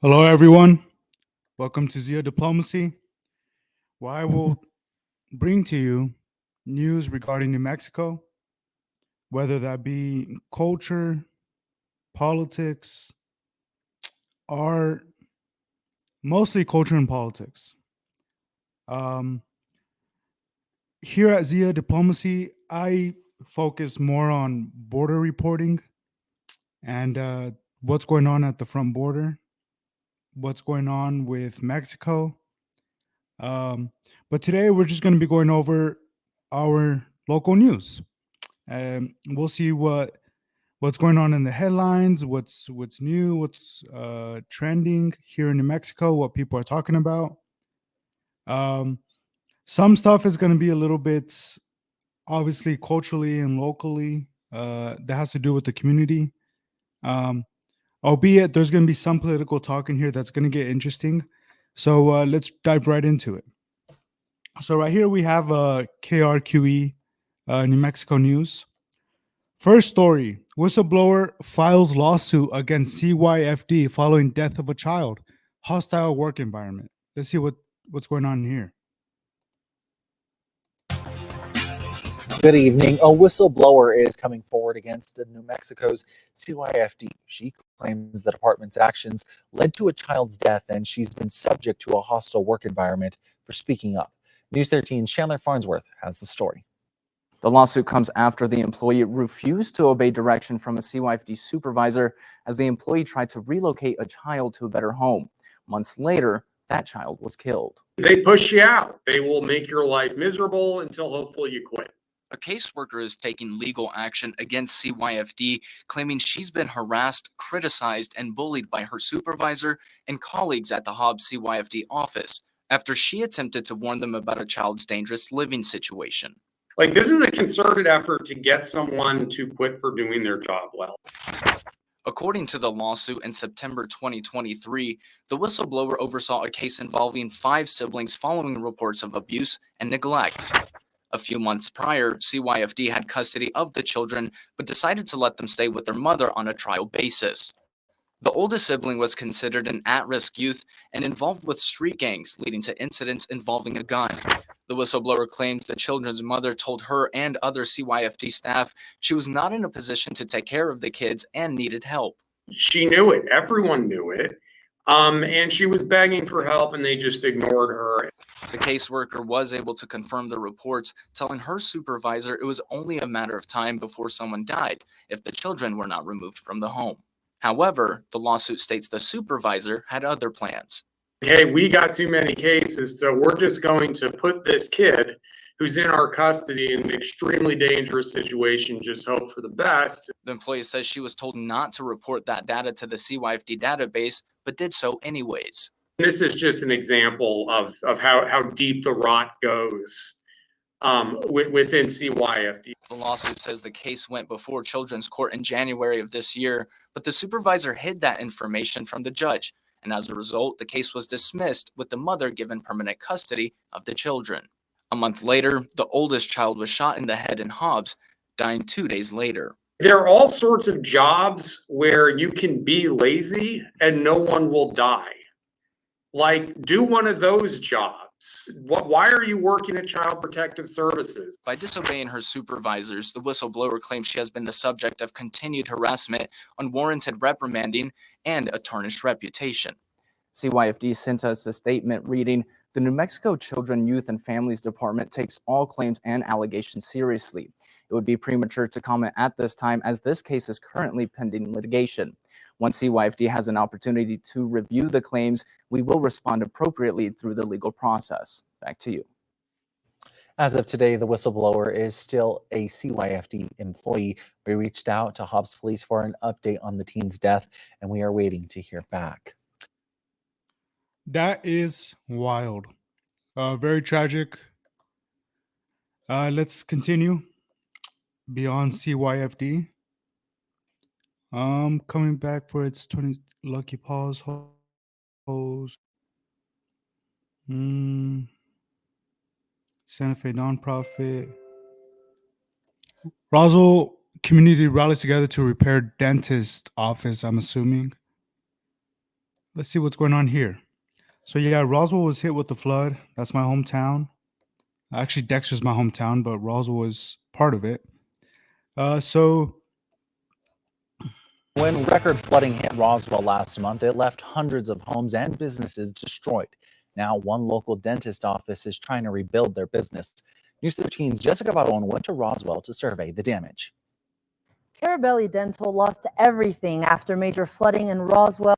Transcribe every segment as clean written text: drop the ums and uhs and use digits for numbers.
Hello, everyone. Welcome to Zia Diplomacy, where I will bring to you news regarding New Mexico, whether that be culture, politics, art, mostly culture and politics. Um, Here at Zia Diplomacy, I focus more on border reporting and what's going on at the front border, what's going on with Mexico. Um, but today we're just going to be going over our local news. We'll see what's going on in the headlines, what's new, what's trending here in New Mexico, what people are talking about. Um, some stuff is going to be a little bit obviously culturally and locally that has to do with the community. Um, Albeit there's going to be some political talk in here that's going to get interesting. So let's dive right into it. So right here we have KRQE, New Mexico News. First story: whistleblower files lawsuit against CYFD following death of a child. Hostile work environment. Let's see what's going on here. Good evening. A whistleblower is coming forward against New Mexico's CYFD. She claims the department's actions led to a child's death, and she's been subject to a hostile work environment for speaking up. News 13's Chandler Farnsworth has the story. The lawsuit comes after the employee refused to obey direction from a CYFD supervisor as the employee tried to relocate a child to a better home. Months later, that child was killed. They push you out. They will make your life miserable until hopefully you quit. A caseworker is taking legal action against CYFD, claiming she's been harassed, criticized, and bullied by her supervisor and colleagues at the Hobbs CYFD office after she attempted to warn them about a child's dangerous living situation. Like, this is a concerted effort to get someone to quit for doing their job well. According to the lawsuit in September 2023, the whistleblower oversaw a case involving 5 siblings following reports of abuse and neglect. A few months prior, CYFD had custody of the children, but decided to let them stay with their mother on a trial basis. The oldest sibling was considered an at-risk youth and involved with street gangs, leading to incidents involving a gun. The whistleblower claims the children's mother told her and other CYFD staff she was not in a position to take care of the kids and needed help. She knew it. Everyone knew it. And she was begging for help, and they just ignored her. The caseworker was able to confirm the reports, telling her supervisor it was only a matter of time before someone died if the children were not removed from the home. However, the lawsuit states the supervisor had other plans. Hey, we got too many cases, so we're just going to put this kid who's in our custody in an extremely dangerous situation, just hope for the best. The employee says she was told not to report that data to the CYFD database, but did so anyways. This is just an example of how deep the rot goes within CYFD. The lawsuit says the case went before Children's Court in January of this year, but the supervisor hid that information from the judge, and as a result, the case was dismissed with the mother given permanent custody of the children. A month later, the oldest child was shot in the head in Hobbs, dying 2 days later. There are all sorts of jobs where you can be lazy and no one will die. Like, do one of those jobs. Why are you working at Child Protective Services? By disobeying her supervisors, the whistleblower claims she has been the subject of continued harassment, unwarranted reprimanding, and a tarnished reputation. CYFD sent us a statement reading, "The New Mexico Children, Youth, and Families Department takes all claims and allegations seriously. It would be premature to comment at this time as this case is currently pending litigation. Once CYFD has an opportunity to review the claims, we will respond appropriately through the legal process." Back to you. As of today, the whistleblower is still a CYFD employee. We reached out to Hobbs Police for an update on the teen's death, and we are waiting to hear back. That is wild. Very tragic. Let's continue beyond CYFD. Coming back for its 20 Lucky Paws host. Santa Fe nonprofit. Roswell community rallies together to repair dentist office, I'm assuming. let's see what's going on here. So yeah, Roswell was hit with the flood. That's my hometown. Actually, Dexter's my hometown, but Roswell was part of it. So When record flooding hit Roswell last month, it left hundreds of homes and businesses destroyed. Now, one local dentist office is trying to rebuild their business. News 13's Jessica Barron went to Roswell to survey the damage. Carabelli Dental lost everything after major flooding in Roswell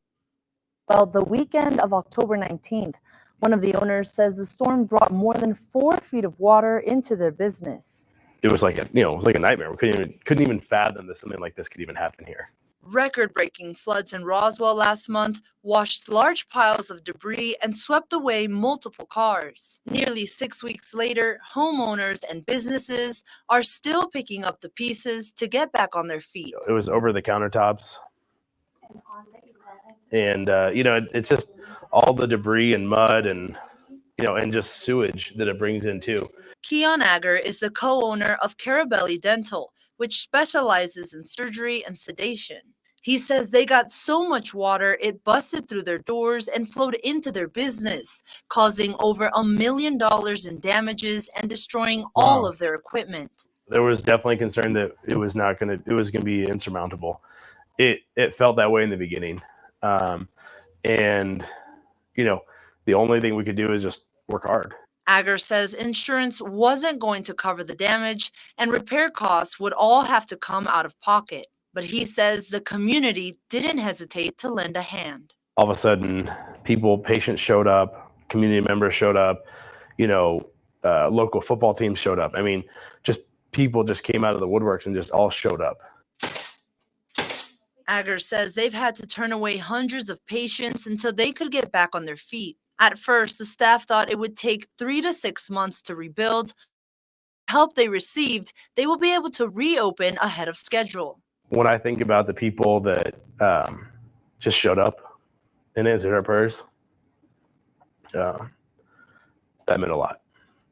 the weekend of October 19th. One of the owners says the storm brought more than 4 feet of water into their business. It was like a nightmare. We couldn't even fathom that something like this could even happen here. Record-breaking floods in Roswell last month washed large piles of debris and swept away multiple cars. Nearly 6 weeks later, homeowners and businesses are still picking up the pieces to get back on their feet. It was over the countertops, and it's just all the debris and mud and and just sewage that it brings in too. Keon Agger is the co-owner of Carabelli Dental, which specializes in surgery and sedation. He says they got so much water it busted through their doors and flowed into their business, causing over $1 million in damages and destroying all of their equipment. There was definitely concern that it was going to be insurmountable. It felt that way in the beginning, and the only thing we could do is just work hard. Agger says insurance wasn't going to cover the damage and repair costs would all have to come out of pocket. But he says the community didn't hesitate to lend a hand. All of a sudden, patients showed up, community members showed up, local football teams showed up. I mean, just people just came out of the woodworks and just all showed up. Agger says they've had to turn away hundreds of patients until they could get back on their feet. At first, the staff thought it would take 3 to 6 months to rebuild. The help they received, they will be able to reopen ahead of schedule. When I think about the people that just showed up and answered our prayers, that meant a lot.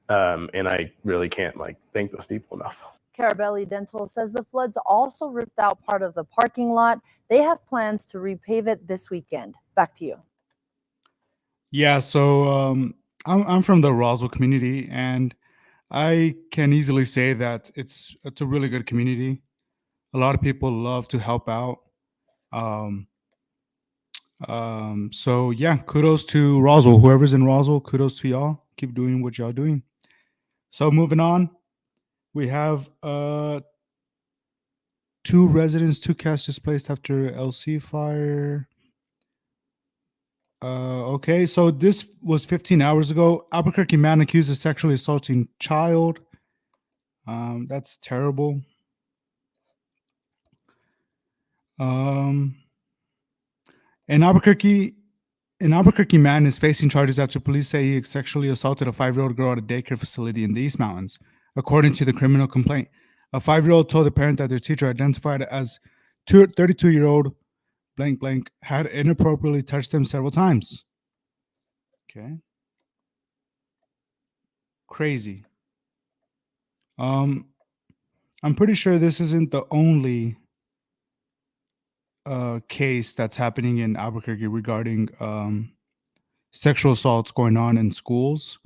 And I really can't thank those people enough. Carabelli Dental says the floods also ripped out part of the parking lot. They have plans to repave it this weekend. Back to you. yeah, so I'm from the Roswell community, and I can easily say that it's a really good community. A lot of people love to help out. So yeah, kudos to Roswell. Whoever's in Roswell, kudos to y'all. Keep doing what y'all doing. So moving on, we have 2 residents, 2 cats displaced after LC fire. Okay, so this was 15 hours ago. Albuquerque man accused of sexually assaulting child. That's terrible. An Albuquerque man is facing charges after police say he sexually assaulted a 5-year-old girl at a daycare facility in the East Mountains. According to the criminal complaint, a 5-year-old told the parent that their teacher, identified as 32-year-old blank blank, had inappropriately touched them several times. Okay. Crazy. I'm pretty sure this isn't the only case that's happening in Albuquerque regarding sexual assaults going on in schools.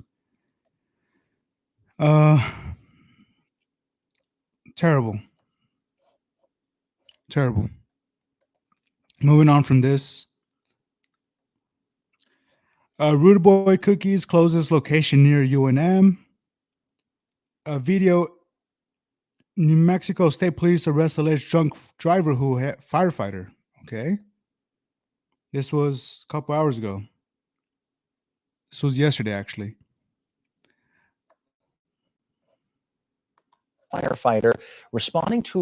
Terrible. Moving on from this. Rude Boy Cookies closes location near UNM. A video. New Mexico State Police arrest alleged drunk driver who hit firefighter. Okay. This was a couple hours ago. This was yesterday, actually. Firefighter responding to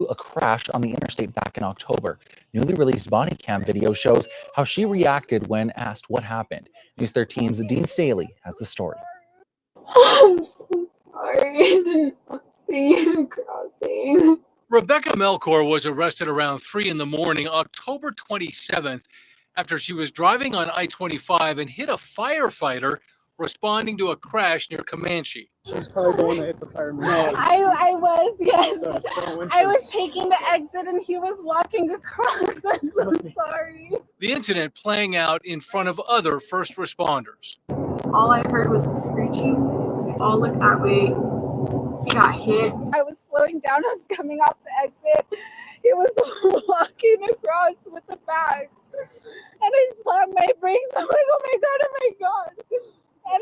a crash on the interstate back in October. Newly released body cam video shows how she reacted when asked what happened. News 13's Dean Staley has the story. I'm so sorry. I did not see you crossing. Rebecca Melchor was arrested around 3 in the morning, October 27th, after she was driving on I-25 and hit a firefighter responding to a crash near Comanche. She's probably the one that hit the fireman. I was, yes. The I was windshield. taking the exit and he was walking across. I'm so sorry. The incident playing out in front of other first responders. All I heard was the screeching. We all looked that way. He got hit. I was slowing down. I was coming off the exit. He was walking across with the bag. And I slammed my brakes. I'm like, oh my God, oh my God. And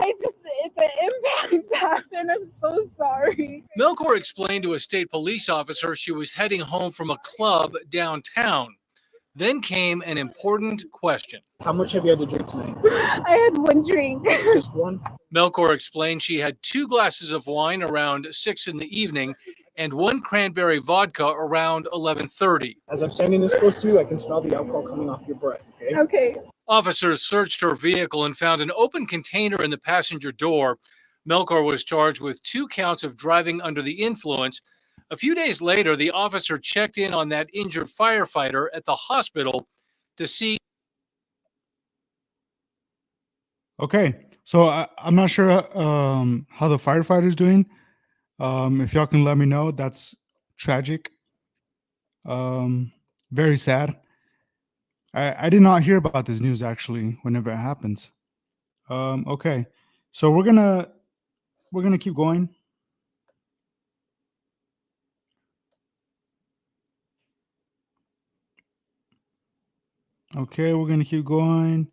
the impact happened. I'm so sorry. Melchor explained to a state police officer she was heading home from a club downtown. Then came an important question. How much have you had to drink tonight? I had one drink. Just one? Melchor explained she had 2 glasses of wine around 6 in the evening and 1 cranberry vodka around 11:30. As I'm standing this close to you, I can smell the alcohol coming off your breath, okay? Okay. Officers searched her vehicle and found an open container in the passenger door. Melchor was charged with 2 counts of driving under the influence. A few days later, the officer checked in on that injured firefighter at the hospital to see. Okay, so I'm not sure how the firefighter's doing. If y'all can let me know, that's tragic. Very sad. I did not hear about this news actually whenever it happens. Okay, so we're gonna keep going. Okay, we're gonna keep going.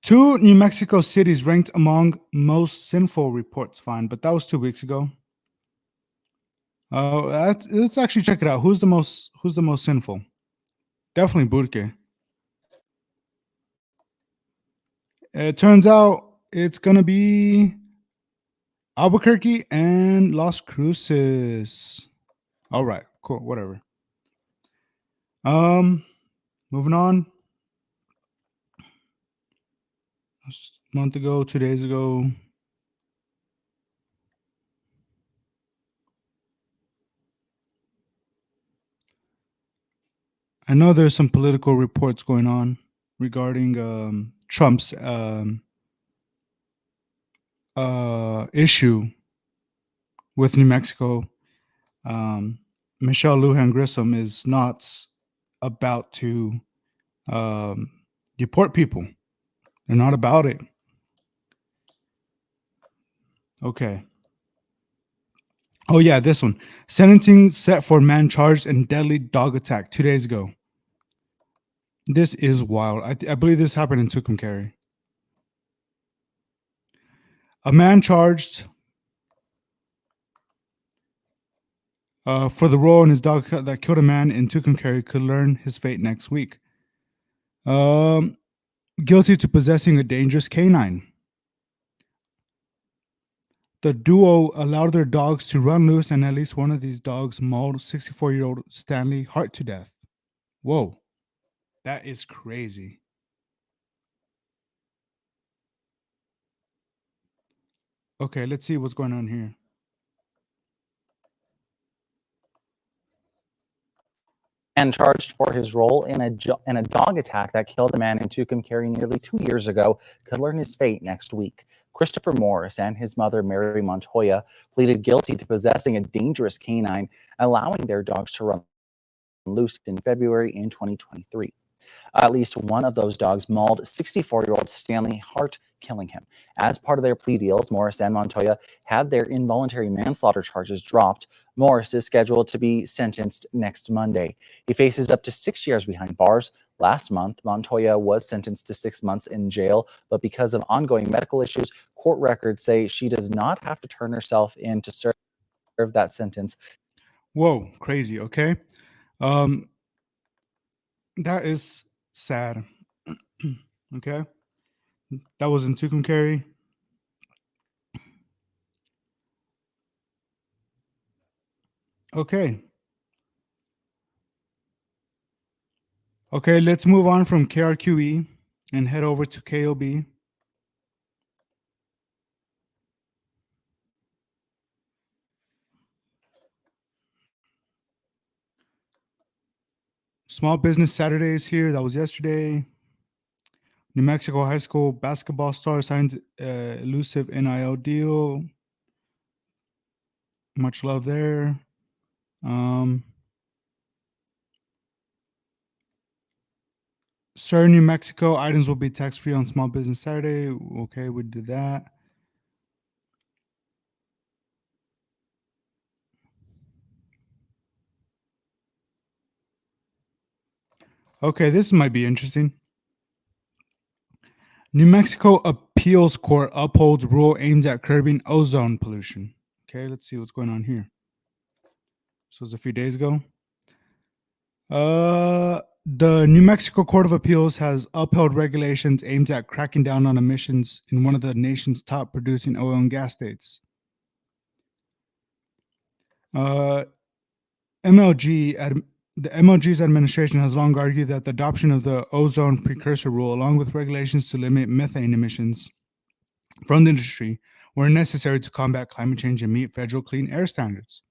2 New Mexico cities ranked among most sinful reports found, but that was 2 weeks ago. Let's actually check it out. Who's the most sinful? Definitely Burke. It turns out it's gonna be Albuquerque and Las Cruces. All right, cool, whatever. Moving on. A month ago, 2 days ago. I know there's some political reports going on regarding Trump's issue with New Mexico. Michelle Lujan Grisham is not about to deport people. They're not about it. Okay. Oh yeah, this one. Sentencing set for man charged in deadly dog attack 2 days ago. This is wild. I believe this happened in Tucumcari. A man charged for the role in his dog that killed a man in Tucumcari could learn his fate next week. Guilty to possessing a dangerous canine. The duo allowed their dogs to run loose, and at least one of these dogs mauled 64-year-old Stanley Hart to death. Whoa, that is crazy. Okay, let's see what's going on here. And charged for his role in a dog attack that killed a man in Tucumcari nearly 2 years ago could learn his fate next week. Christopher Morris and his mother, Mary Montoya, pleaded guilty to possessing a dangerous canine, allowing their dogs to run loose in February in 2023. At least one of those dogs mauled 64-year-old Stanley Hart, killing him. As part of their plea deals, Morris and Montoya had their involuntary manslaughter charges dropped. Morris is scheduled to be sentenced next Monday. He faces up to 6 years behind bars. Last month, Montoya was sentenced to 6 months in jail, but because of ongoing medical issues, court records say she does not have to turn herself in to serve that sentence. Whoa, crazy. Okay. That is sad. Okay. That was in Tucumcari. Okay. Okay, let's move on from KRQE and head over to KOB. Small Business Saturday is here. That was yesterday. New Mexico high school basketball star signed elusive NIL deal. Much love there. Sir, New Mexico items will be tax-free on Small Business Saturday. Okay, we did that. Okay, this might be interesting. New Mexico appeals court upholds rule aimed at curbing ozone pollution. Okay, let's see what's going on here. So it was a few days ago. The New Mexico Court of Appeals has upheld regulations aimed at cracking down on emissions in one of the nation's top producing oil and gas states. The MLG's administration has long argued that the adoption of the ozone precursor rule, along with regulations to limit methane emissions from the industry, were necessary to combat climate change and meet federal clean air standards.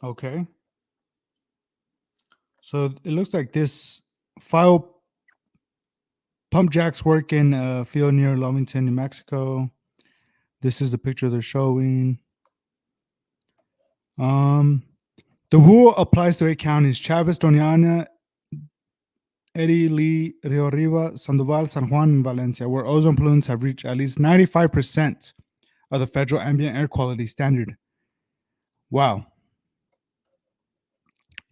Okay. So it looks like this file pump jacks work in a field near Lovington, New Mexico. This is the picture they're showing. The rule applies to 8 counties: Chavez, Doña Ana, Eddie, Lee, Rio Arriba, Sandoval, San Juan, and Valencia, where ozone pollutants have reached at least 95% of the federal ambient air quality standard. Wow.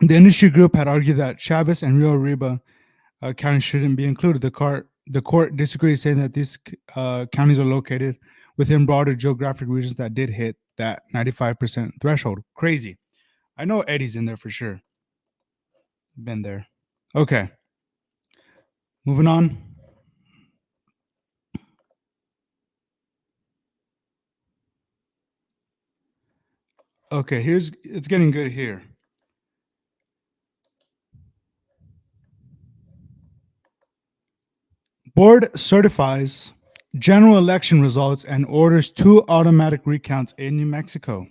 The industry group had argued that Chavez and Rio Arriba counties shouldn't be included. The court disagreed, saying that these counties are located within broader geographic regions that did hit that 95% threshold. Crazy. I know Eddie's in there for sure. Been there. Okay. Moving on. Okay, it's getting good here. Board certifies general election results and orders 2 automatic recounts in New Mexico.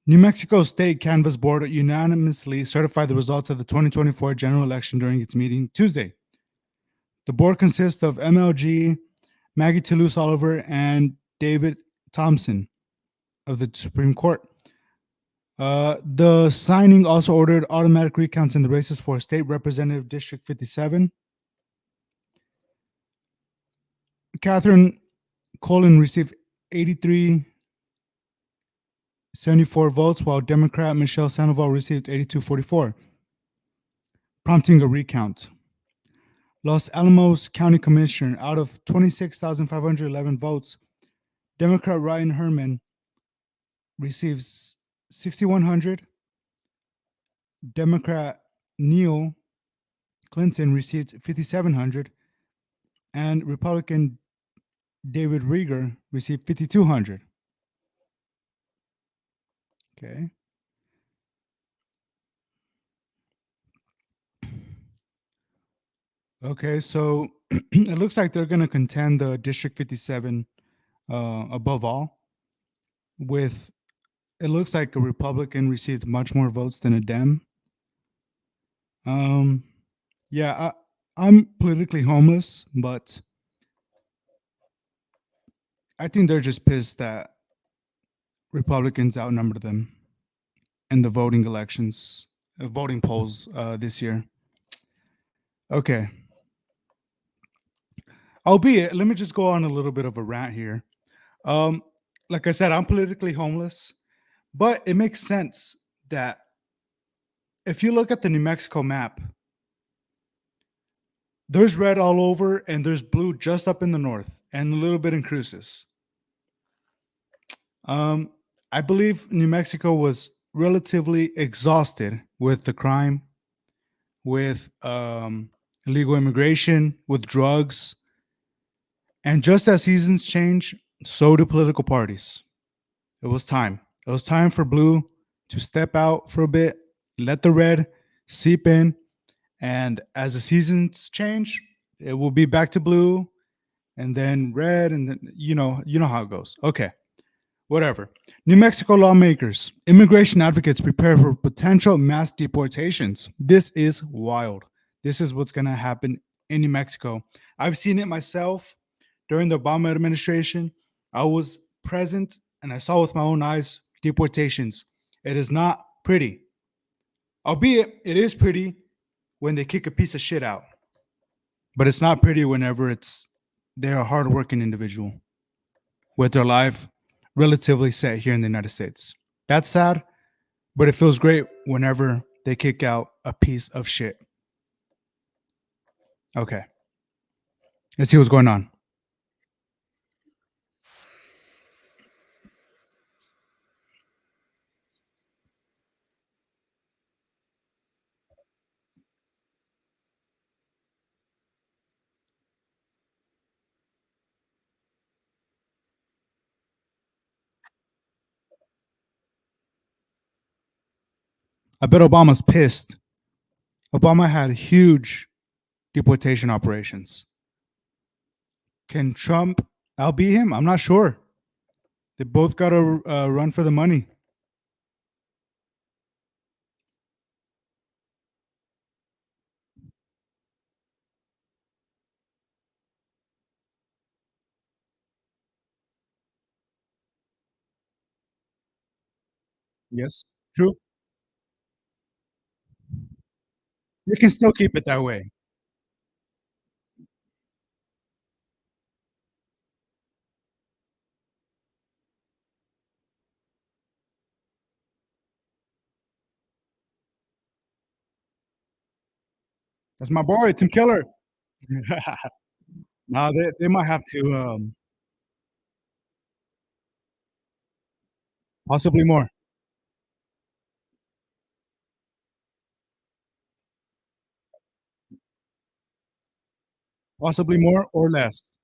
New Mexico State Canvass Board unanimously certified the results of the 2024 general election during its meeting Tuesday. The board consists of MLG, Maggie Toulouse Oliver, and David Thompson of the Supreme Court. The signing also ordered automatic recounts in the races for State Representative District 57. Catherine Colin received 8374 votes, while Democrat Michelle Sandoval received 8244, prompting a recount. Los Alamos County Commissioner, out of 26,511 votes, Democrat Ryan Herman receives 6,100. Democrat Neil Clinton received 5,700, and Republican David Rieger received 5,200. Okay. Okay, so it looks like they're going to contend the District 57 above all. With it looks like a Republican received much more votes than a Dem. Yeah, I'm politically homeless, but I think they're just pissed that Republicans outnumber them in the voting polls this year. Okay. Albeit, let me just go on a little bit of a rant here. Like I said, I'm politically homeless, but it makes sense that if you look at the New Mexico map, there's red all over and there's blue just up in the north and a little bit in Cruces. I believe New Mexico was relatively exhausted with the crime, with illegal immigration, with drugs. And just as seasons change, so do political parties. It was time. It was time for blue to step out for a bit, let the red seep in. And as the seasons change, it will be back to blue and then red. And then, you know how it goes. Okay. Whatever. New Mexico lawmakers, immigration advocates prepare for potential mass deportations. This is wild. This is what's going to happen in New Mexico. I've seen it myself during the Obama administration. I was present and I saw with my own eyes deportations. It is not pretty. Albeit, it is pretty when they kick a piece of shit out. But it's not pretty whenever they're a hardworking individual with their life relatively set here in the United States. That's sad, but it feels great whenever they kick out a piece of shit. Okay. Let's see what's going on. I bet Obama's pissed. Obama had huge deportation operations. Can Trump outbeat him? I'm not sure. They both got to run for the money. Yes, true. You can still keep it that way. That's my boy, Tim Keller. Now they might have to possibly more. Possibly more or less.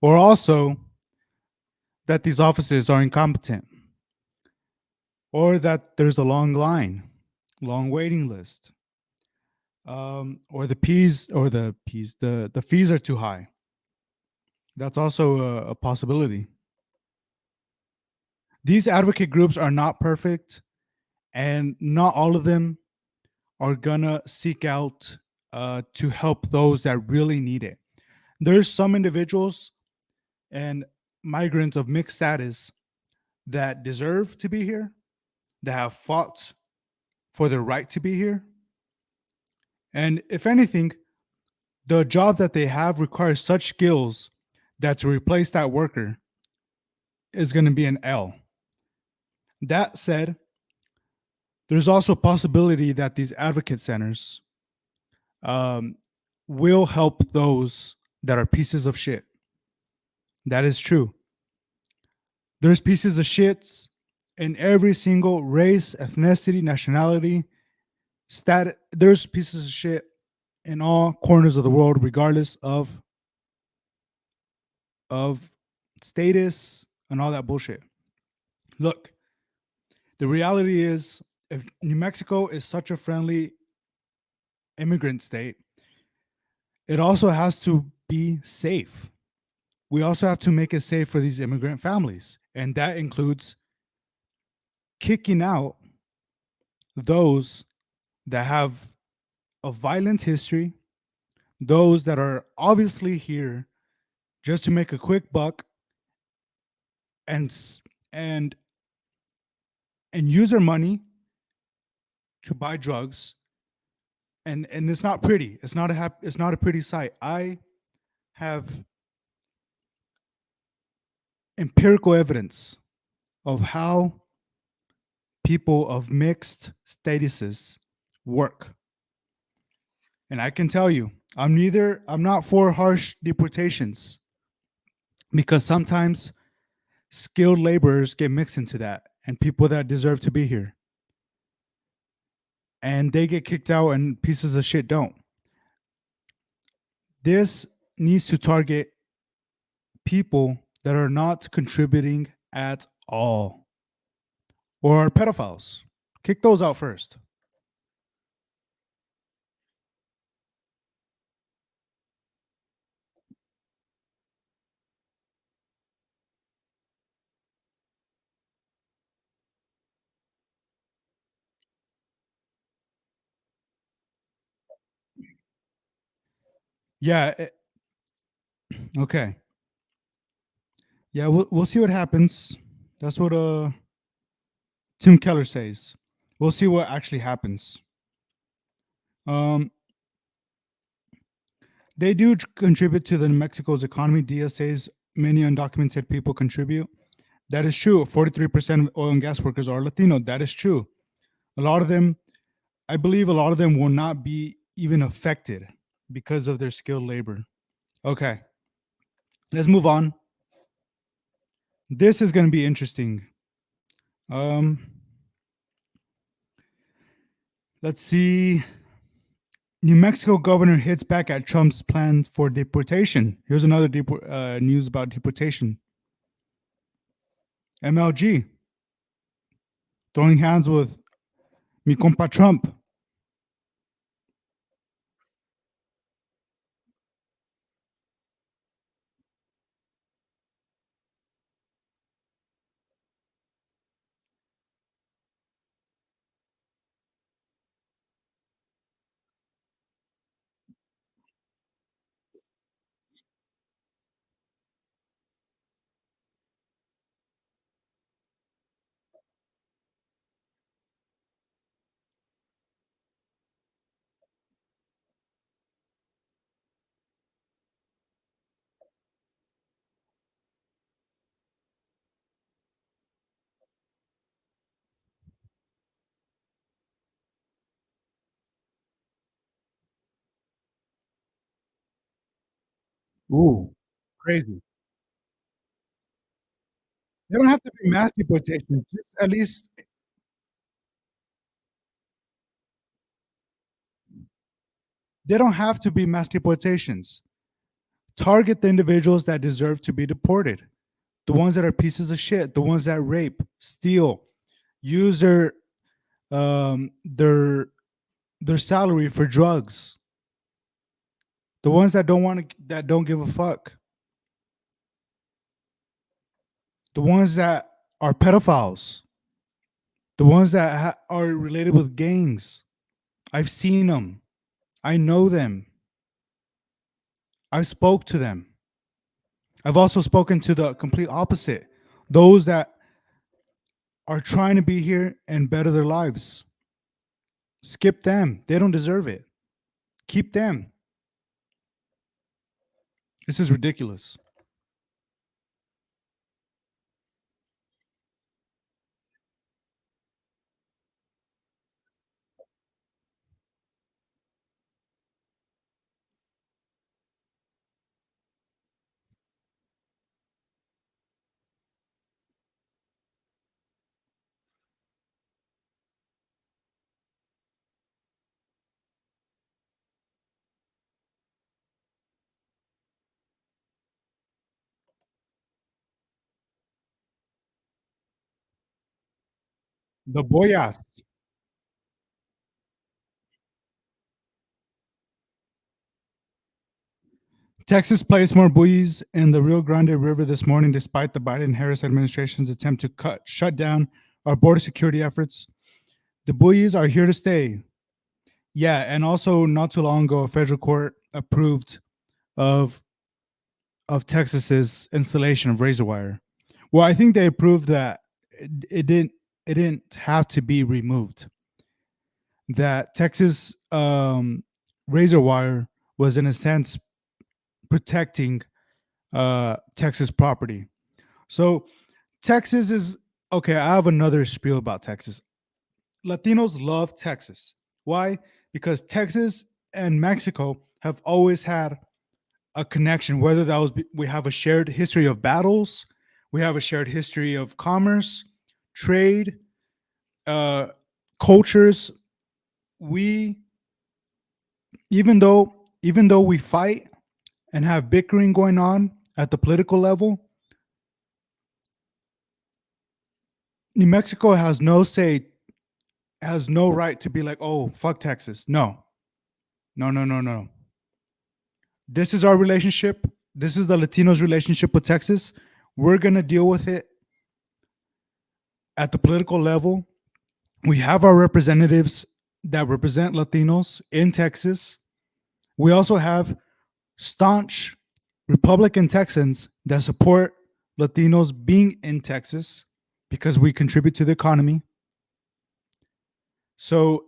Or also that these offices are incompetent, or that there's a long line, long waiting list, or the fees are too high. That's also a possibility. These advocate groups are not perfect, and not all of them are gonna seek out to help those that really need it. There's some individuals and migrants of mixed status that deserve to be here, that have fought for their right to be here. And if anything, the job that they have requires such skills that to replace that worker is going to be an L. That said, there's also a possibility that these advocate centers will help those that are pieces of shit. That is true. There's pieces of shits in every single race, ethnicity, nationality, there's pieces of shit in all corners of the world, regardless of status and all that bullshit. Look, the reality is, if New Mexico is such a friendly immigrant state, it also has to be safe. we also have to make it safe for these immigrant families. And that includes kicking out those that have a violent history, those that are obviously here just to make a quick buck and and use their money to buy drugs. And it's not pretty. It's not a pretty sight. I have empirical evidence of how people of mixed statuses work. And I can tell you, I'm not for harsh deportations because sometimes skilled laborers get mixed into that and people that deserve to be here. And they get kicked out and pieces of shit don't. This needs to target people that are not contributing at all or are pedophiles. Kick those out first. Yeah. Okay. Yeah, we'll see what happens. That's what Tim Keller says. We'll see what actually happens. They do contribute to the New Mexico's economy. Diaz says many undocumented people contribute. That is true. 43% of oil and gas workers are Latino. That is true. A lot of them, I believe a lot of them will not be even affected because of their skilled labor. Okay. Let's move on. This is going to be interesting. Let's see. New Mexico governor hits back at Trump's plan for deportation. Here's another news about deportation. MLG throwing hands with mi compa Trump. Ooh, crazy. They don't have to be mass deportations. Just at least they don't have to be mass deportations. Target the individuals that deserve to be deported. The ones that are pieces of shit, the ones that rape, steal, use um their their salary for drugs. The ones that don't give a fuck. The ones that are pedophiles. The ones that are related with gangs. I've seen them. I know them. I've spoke to them. I've also spoken to the complete opposite. Those that are trying to be here and better their lives. Skip them. They don't deserve it. Keep them. This is ridiculous. The boyas. Texas placed more buoys in the Rio Grande River this morning, despite the Biden-Harris administration's attempt to shut down our border security efforts. The buoys are here to stay. Yeah, and also not too long ago, a federal court approved of Texas's installation of razor wire. Well, I think they approved that it didn't have to be removed. That Texas razor wire was, in a sense, protecting Texas property. So Texas is okay. I have another spiel about Texas. Latinos love Texas. Why? Because Texas and Mexico have always had a connection, whether that was we have a shared history of battles, we have a shared history of commerce, trade, cultures. We, even though we fight and have bickering going on at the political level, New Mexico has no say, has no right to be like, oh, fuck Texas. No. This is our relationship. This is the Latinos' relationship with Texas. We're going to deal with it at the political level. We have our representatives that represent Latinos in Texas. We also have staunch Republican Texans that support Latinos being in Texas because we contribute to the economy. So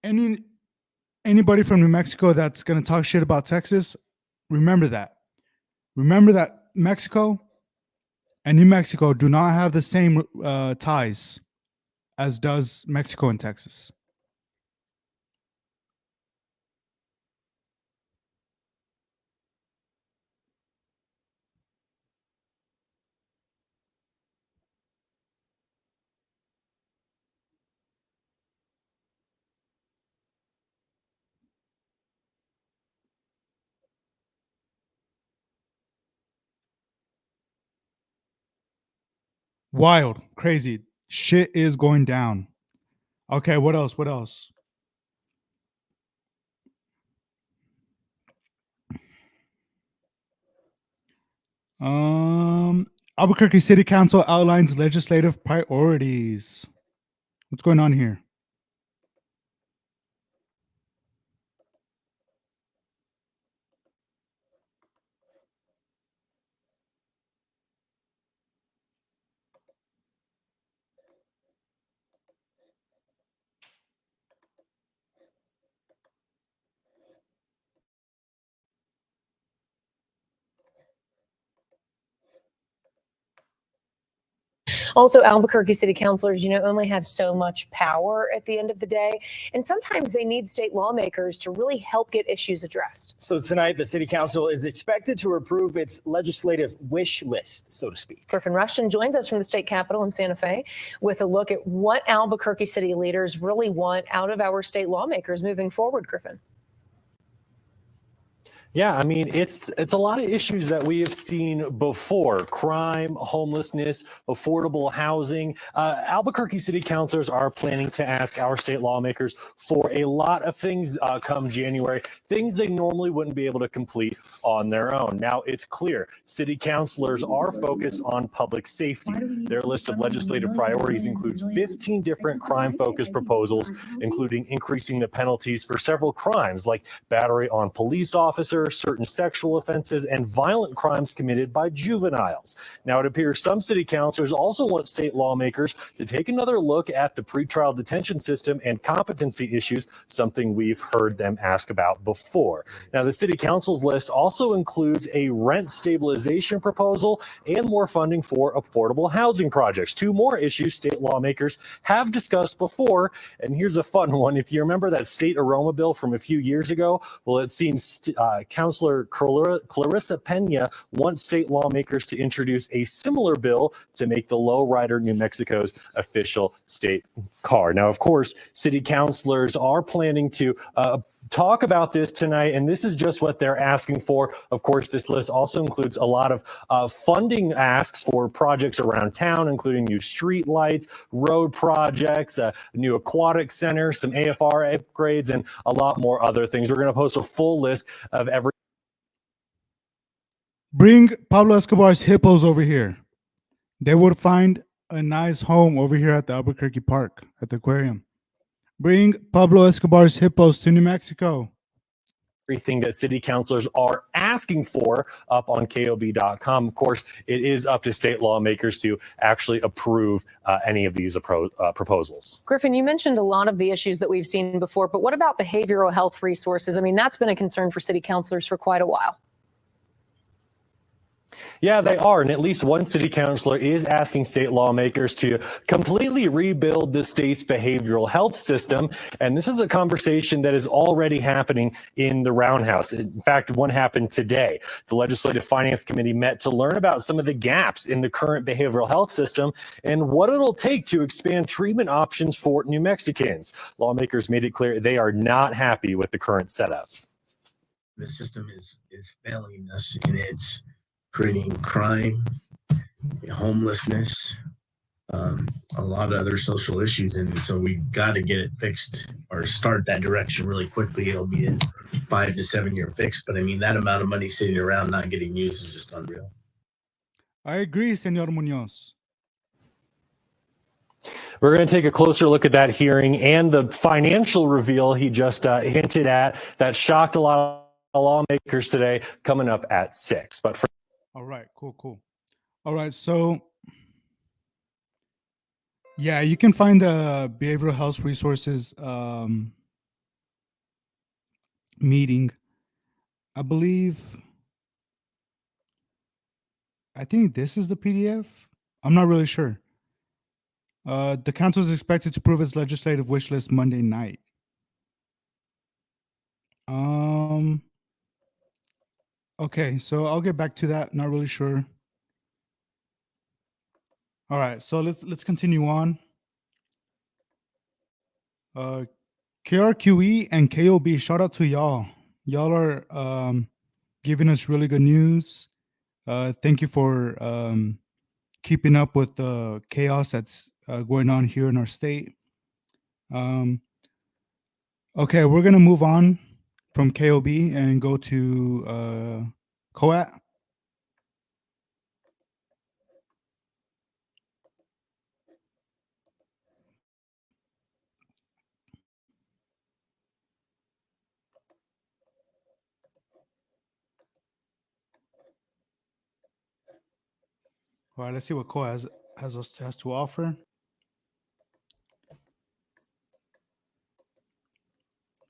anybody from New Mexico that's going to talk shit about Texas, remember that. Remember that Mexico and New Mexico do not have the same ties as does Mexico and Texas. Wild, crazy. Shit is going down. Okay, what else? What else? Albuquerque City Council outlines legislative priorities. What's going on here? Also, Albuquerque city councilors, only have so much power at the end of the day. And sometimes they need state lawmakers to really help get issues addressed. So tonight, the city council is expected to approve its legislative wish list, so to speak. Griffin Rushton joins us from the state capitol in Santa Fe with a look at what Albuquerque city leaders really want out of our state lawmakers moving forward, Griffin. Yeah, I mean, it's a lot of issues that we have seen before: crime, homelessness, affordable housing. Albuquerque city councilors are planning to ask our state lawmakers for a lot of things come January, things they normally wouldn't be able to complete on their own. Now, it's clear city councilors are focused on public safety. Their list of legislative priorities includes 15 different crime-focused proposals, including increasing the penalties for several crimes like battery on police officers, certain sexual offenses, and violent crimes committed by juveniles. Now, it appears some city councilors also want state lawmakers to take another look at the pretrial detention system and competency issues, something we've heard them ask about before. Now, the city council's list also includes a rent stabilization proposal and more funding for affordable housing projects. Two more issues state lawmakers have discussed before, and here's a fun one. If you remember that state aroma bill from a few years ago, well, it seems Councilor Clarissa Pena wants state lawmakers to introduce a similar bill to make the lowrider New Mexico's official state car. Now, of course, city councilors are planning to talk about this tonight, and this is just what they're asking for. Of course, this list also includes a lot of funding asks for projects around town, including new street lights, road projects, a new aquatic center, some AFR upgrades, and a lot more other things. We're going to post a full list of every Bring Pablo Escobar's hippos over here. They would find a nice home over here at the Albuquerque Park, at the aquarium. Bring Pablo Escobar's hippos to New Mexico. Everything that city councilors are asking for up on KOB.com. Of course, it is up to state lawmakers to actually approve any of these proposals. Griffin, you mentioned a lot of the issues that we've seen before, but what about behavioral health resources? I mean, that's been a concern for city councilors for quite a while. Yeah, they are. And at least one city councilor is asking state lawmakers to completely rebuild the state's behavioral health system. And this is a conversation that is already happening in the Roundhouse. In fact, one happened today. The Legislative Finance Committee met to learn about some of the gaps in the current behavioral health system and what it'll take to expand treatment options for New Mexicans. Lawmakers made it clear they are not happy with the current setup. The system is failing us, and it's creating crime, homelessness, a lot of other social issues. And so we got to get it fixed or start that direction really quickly. It'll be a 5 to 7 year fix. But I mean, that amount of money sitting around not getting used is just unreal. I agree, Senor Munoz. We're going to take a closer look at that hearing and the financial reveal he just hinted at that shocked a lot of lawmakers today, coming up at 6. But for All right, cool. All right, so yeah, you can find the behavioral health resources meeting. I think this is the PDF. I'm not really sure. The council is expected to approve its legislative wish list Monday night. Okay, so I'll get back to that. Not really sure. All right, so let's continue on. KRQE and KOB, shout out to y'all. Y'all are giving us really good news. Thank you for keeping up with the chaos that's going on here in our state. Okay, we're gonna move on from KOB and go to COAT. All right, let's see what COAT has to offer.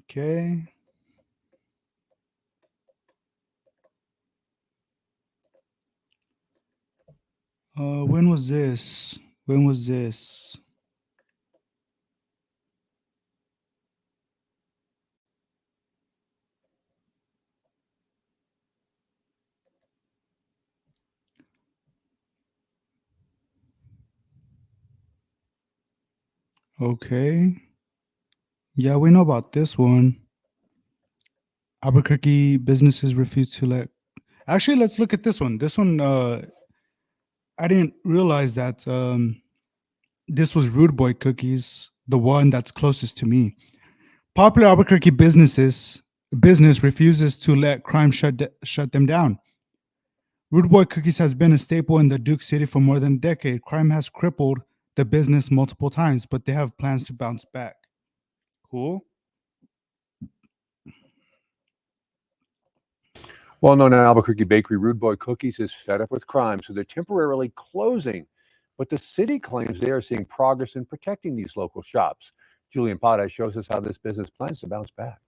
Okay. When was this? Okay. Yeah, we know about this one. Albuquerque businesses refuse to let. Actually, let's look at this one. This one, I didn't realize that this was Rude Boy Cookies, the one that's closest to me. Popular Albuquerque business refuses to let crime shut them down. Rude Boy Cookies has been a staple in the Duke City for more than a decade. Crime has crippled the business multiple times, but they have plans to bounce back. Cool. Well-known Albuquerque bakery Rude Boy Cookies is fed up with crime, so they're temporarily closing. But the city claims they are seeing progress in protecting these local shops. Julian Potta shows us how this business plans to bounce back.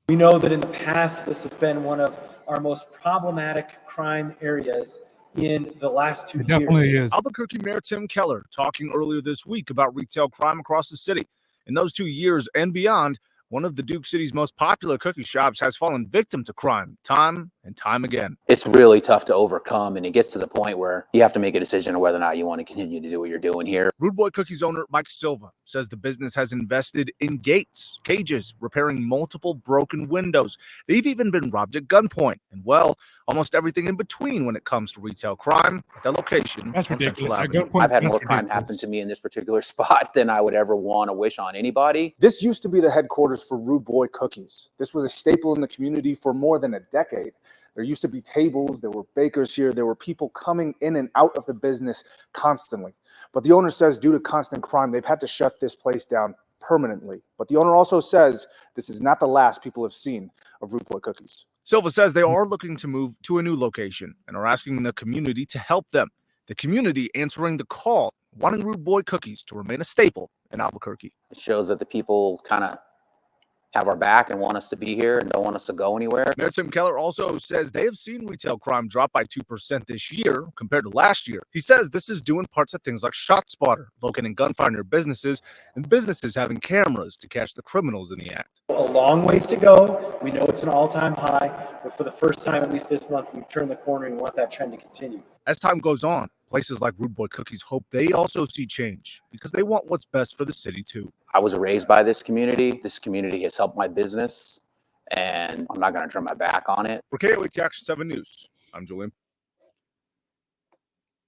We know that in the past, this has been one of our most problematic crime areas in the last 2 years. Definitely is. Albuquerque Mayor Tim Keller talking earlier this week about retail crime across the city. In those 2 years and beyond, one of the Duke City's most popular cookie shops has fallen victim to crime time and time again. It's really tough to overcome, and it gets to the point where you have to make a decision on whether or not you want to continue to do what you're doing here. Rude Boy Cookies owner Mike Silva says the business has invested in gates, cages, repairing multiple broken windows. They've even been robbed at gunpoint, and well, almost everything in between when it comes to retail crime at that location. That's ridiculous. I've had more crime happen to me in this particular spot than I would ever want to wish on anybody. This used to be the headquarters for Rude Boy Cookies. This was a staple in the community for more than a decade. There used to be tables, there were bakers here, there were people coming in and out of the business constantly. But the owner says due to constant crime, they've had to shut this place down permanently. But the owner also says this is not the last people have seen of Rude Boy Cookies. Silva says they are looking to move to a new location and are asking the community to help them. The community answering the call, wanting Rude Boy Cookies to remain a staple in Albuquerque. It shows that the people kind of have our back and want us to be here and don't want us to go anywhere. Mayor Tim Keller also says they have seen retail crime drop by 2% this year compared to last year. He says this is due in part to things like ShotSpotter, locating gunfire near businesses, and businesses having cameras to catch the criminals in the act. A long ways to go. We know it's an all-time high, but for the first time, at least this month, we've turned the corner and we want that trend to continue. As time goes on, places like Rude Boy Cookies hope they also see change because they want what's best for the city too. I was raised by this community. This community has helped my business, and I'm not going to turn my back on it. For KOAT Action 7 News, I'm Julian.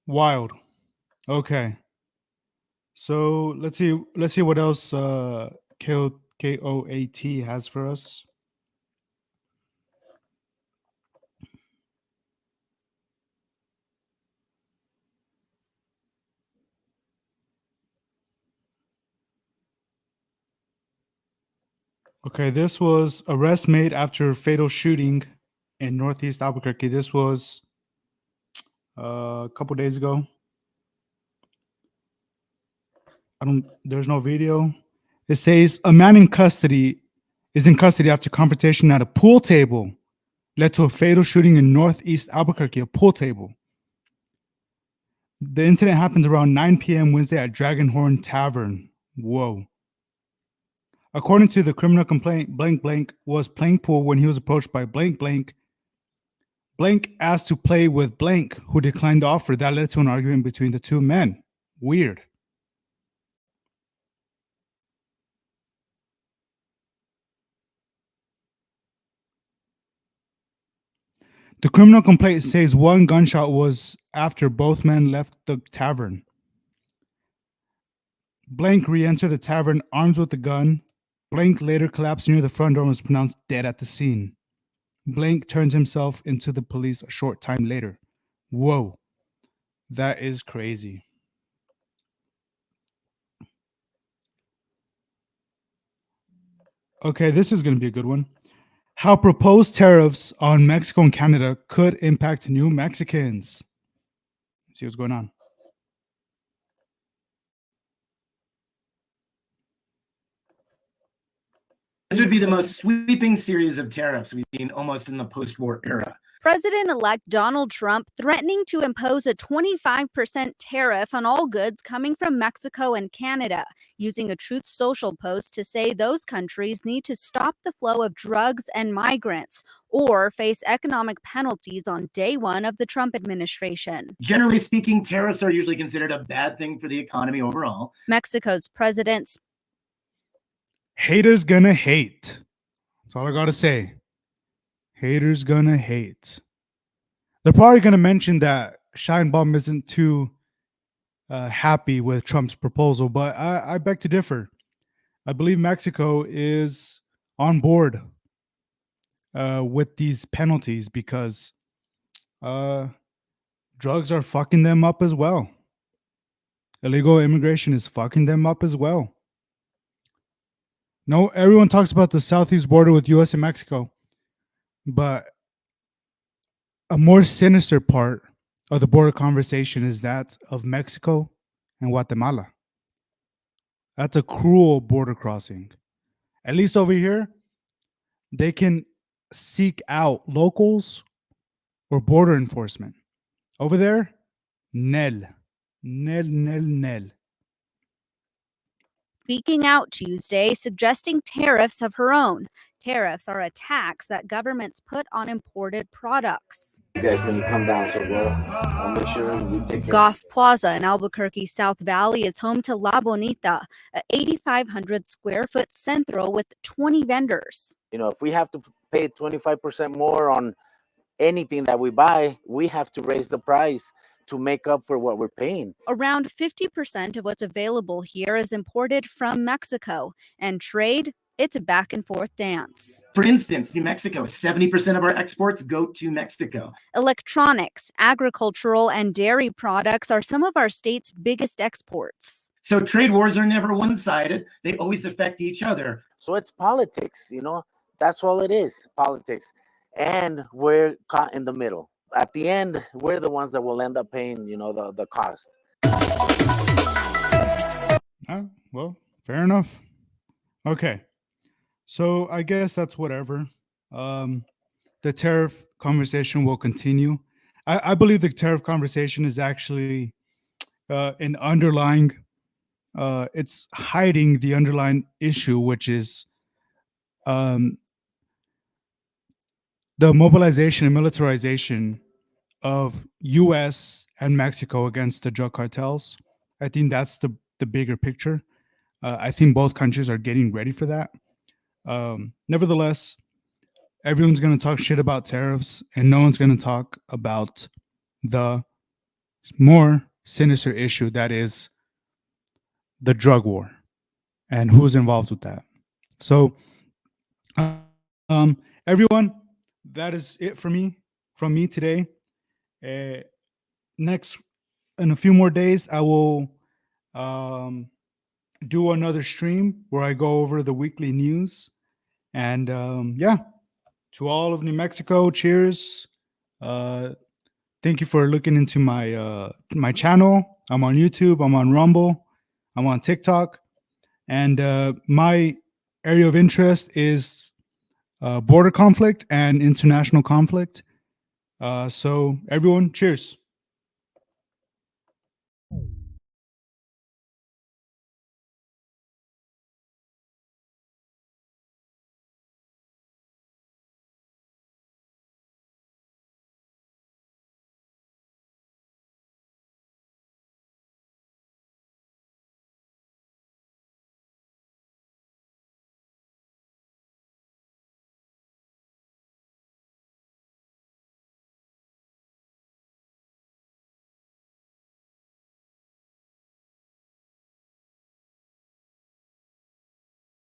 Wild. Okay. So let's see what else KOAT has for us. Okay, this was arrest made after fatal shooting in Northeast Albuquerque. This was a couple days ago. There's no video. It says a man is in custody after confrontation at a pool table led to a fatal shooting in Northeast Albuquerque, a pool table. The incident happens around 9 p.m. Wednesday at Dragonhorn Tavern. Whoa. According to the criminal complaint, blank blank was playing pool when he was approached by blank blank. Blank asked to play with blank, who declined the offer. That led to an argument between the two men. Weird. The criminal complaint says one gunshot was after both men left the tavern. Blank re-entered the tavern armed with a gun. Blank later collapsed near the front door and was pronounced dead at the scene. Blank turns himself into the police a short time later. Whoa. That is crazy. Okay, this is going to be a good one. How proposed tariffs on Mexico and Canada could impact New Mexicans. Let's see what's going on. This would be the most sweeping series of tariffs we've seen almost in the post-war era. President-elect Donald Trump threatening to impose a 25% tariff on all goods coming from Mexico and Canada, using a Truth Social post to say those countries need to stop the flow of drugs and migrants or face economic penalties on day one of the Trump administration. Generally speaking, tariffs are usually considered a bad thing for the economy overall. Mexico's president. Haters gonna hate. That's all I gotta say. Haters gonna hate. They're probably gonna mention that Scheinbaum isn't too happy with Trump's proposal, but I beg to differ. I believe Mexico is on board with these penalties because drugs are fucking them up as well. Illegal immigration is fucking them up as well. No, everyone talks about the southeast border with U.S. and Mexico, but a more sinister part of the border conversation is that of Mexico and Guatemala. That's a cruel border crossing. At least over here, they can seek out locals or border enforcement. Over there, nel. Speaking out Tuesday, suggesting tariffs of her own. Tariffs are a tax that governments put on imported products. You guys, when you come down, so I'll make sure you take care. Goff Plaza in Albuquerque South Valley is home to La Bonita, a 8,500 square foot centro with 20 vendors. You know, if we have to pay 25% more on anything that we buy, we have to raise the price to make up for what we're paying. Around 50% of what's available here is imported from Mexico, and trade It's a back and forth dance. For instance, New Mexico, 70% of our exports go to Mexico. Electronics, agricultural, and dairy products are some of our state's biggest exports. So trade wars are never one-sided. They always affect each other. So it's politics, you know, that's all it is, politics. And we're caught in the middle. At the end, we're the ones that will end up paying, you know, the cost. Well, fair enough. Okay. So I guess that's whatever. The tariff conversation will continue. I believe the tariff conversation is actually an underlying, it's hiding the underlying issue, which is the mobilization and militarization of U.S. and Mexico against the drug cartels. I think that's the bigger picture. I think both countries are getting ready for that. Nevertheless, everyone's going to talk shit about tariffs, and no one's going to talk about the more sinister issue that is the drug war and who's involved with that. So, everyone, that is it from me today. Next, in a few more days, I will do another stream where I go over the weekly news. And yeah, to all of New Mexico, cheers. Thank you for looking into my channel. I'm on YouTube, I'm on Rumble, I'm on TikTok. And my area of interest is border conflict and international conflict. So everyone, cheers.